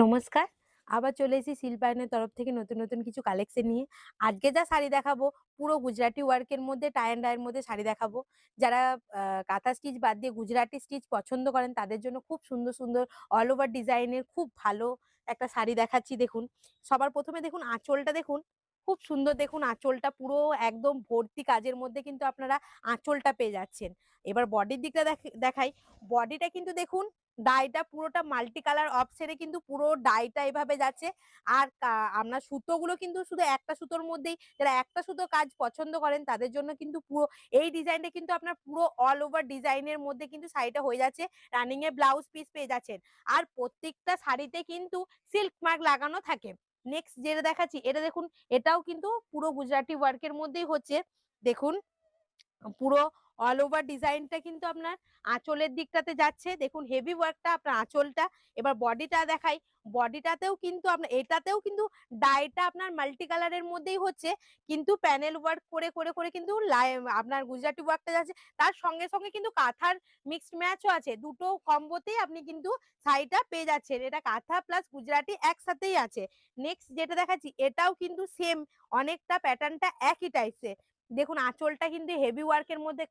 নমস্কার। আবার চলে এসেছি শিল্পায়নের তরফ থেকে নতুন কিছু কালেকশন নিয়ে। আজকে যা শাড়ি দেখাবো পুরো গুজরাটি ওয়ার্কের মধ্যে টাই অ্যান্ড ডাই এর মধ্যে শাড়ি দেখাবো। যারা কাঁথা স্টিচ বাদ দিয়ে গুজরাটি স্টিচ পছন্দ করেন তাদের জন্য খুব সুন্দর অল ওভার ডিজাইনের খুব ভালো একটা শাড়ি দেখাচ্ছি দেখুন। সবার ১ম এ দেখুন আঁচলটা দেখুন, খুব সুন্দর দেখুন আঁচলটা পুরো একদম ভর্তি কাজের মধ্যে কিন্তু আপনারা আঁচলটা পেয়ে যাচ্ছেন। এবার বডির দিকটা দেখাই। বডিটা কিন্তু দেখুন ডাইটা পুরোটা মাল্টি কালার অফসেটে কিন্তু পুরো ডাইটা এভাবে যাচ্ছে। আর আপনার সুতোগুলো কিন্তু শুধু একটা সুতোর মধ্যেই, যারা একটা সুতো কাজ পছন্দ করেন তাদের জন্য কিন্তু পুরো এই ডিজাইনটা কিন্তু আপনার পুরো অল ওভার ডিজাইনের মধ্যে কিন্তু শাড়িটা হয়ে যাচ্ছে। রানিং এ ব্লাউজ পিস পেয়ে যাচ্ছেন। আর প্রত্যেকটা শাড়িতে কিন্তু সিল্ক মার্ক লাগানো থাকে। নেক্সট যেটা দেখাচ্ছি এটা দেখুন, এটাও কিন্তু পুরো গুজরাটি ওয়ার্কের মধ্যেই হচ্ছে। দেখুন পুরো অল ওভার ডিজাইনটা কিন্তু আপনার আঁচলের দিকটাতে যাচ্ছে। দেখুন হেভি ওয়ার্কটা আপনার আঁচলটা। এবার বডিটা দেখাই। বডিটাতেও কিন্তু আপনার এটাতেও কিন্তু ডাইটা আপনার মাল্টি কালারের মধ্যেই হচ্ছে। কিন্তু প্যানেল ওয়ার্ক করে কিন্তু আপনার গুজরাটি ওয়ার্কটা যাচ্ছে। তার সঙ্গে কিন্তু কাঁথার মিক্সড ম্যাচও আছে। দুটো কম্বোতেই আপনি কিন্তু শাড়িটা পেয়ে যাচ্ছেন। এটা কাঁথা প্লাস গুজরাটি একসাথেই আছে। নেক্সট যেটা দেখাচ্ছি এটাও কিন্তু সেম অনেকটা প্যাটার্নটা একই টাইপসের। দেখুন আঁচলটা কিন্তু হেভি ওয়ার্কের মধ্যে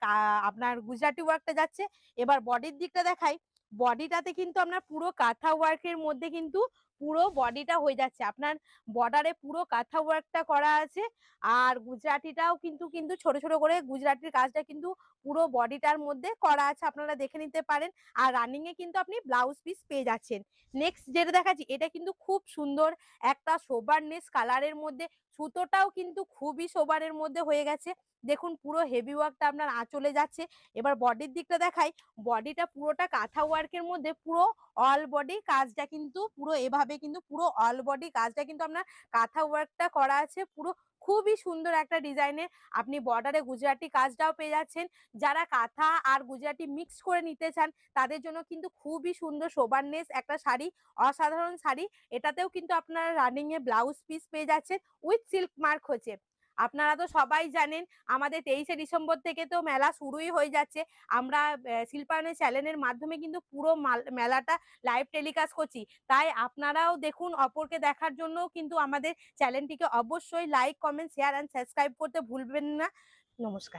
আপনার গুজরাটি ওয়ার্কটা যাচ্ছে। এবার বডির দিকটা দেখাই। বডিটাতে কিন্তু আপনার পুরো কাঁথা ওয়ার্কের মধ্যে কিন্তু পুরো বডিটা হয়ে যাচ্ছে। আপনার বর্ডারে পুরো কাঁথা ওয়ার্কটা করা আছে। আর গুজরাটিটাও কিন্তু ছোট করে গুজরাটির কাজটা কিন্তু পুরো বডিটার মধ্যে করা আছে। আপনারা দেখে নিতে পারেন। আর রানিং এ কিন্তু আপনি ব্লাউজ পিস পেয়ে যাচ্ছেন। নেক্সট যেটা দেখাচ্ছি এটা কিন্তু খুব সুন্দর একটা সোবারনেস কালারের মধ্যে, সুতোটাও কিন্তু খুবই সোবারের মধ্যে হয়ে গেছে। দেখুন পুরো হেভি ওয়ার্কটা আপনার আঁচলে যাচ্ছে। এবার বডির দিকটা দেখাই। বডিটা পুরোটা কাঁথা ওয়ার্কের মধ্যে পুরো অল বডি কাজটা কিন্তু পুরো এভাবে কিন্তু পুরো অল বডি কাজটা কিন্তু আপনার কাঁথা ওয়ার্কটা করা আছে। পুরো খুবই সুন্দর একটা ডিজাইনের আপনি বর্ডারে গুজরাটি কাজটাও পেয়ে যাচ্ছেন। যারা কাঁথা আর গুজরাটি মিক্স করে নিতে চান তাদের জন্য কিন্তু খুবই সুন্দর সোবারনেস একটা শাড়ি, অসাধারণ শাড়ি। এটাতেও কিন্তু আপনারা রানিং এ ব্লাউজ পিস পেয়ে যাচ্ছেন উইথ সিল্ক মার্ক হচ্ছে। আপনারা তো সবাই জানেন আমাদের ২৩শে ডিসেম্বর থেকে তো মেলা শুরুই হয়ে যাচ্ছে। আমরা শিল্পায়নের চ্যানেলের মাধ্যমে কিন্তু পুরো মেলাটা লাইভ টেলিকাস্ট করছি। তাই আপনারাও দেখুন, অপরকে দেখার জন্যও কিন্তু আমাদের চ্যানেলটিকে অবশ্যই like, comment, share and subscribe করতে ভুলবেন না। নমস্কার।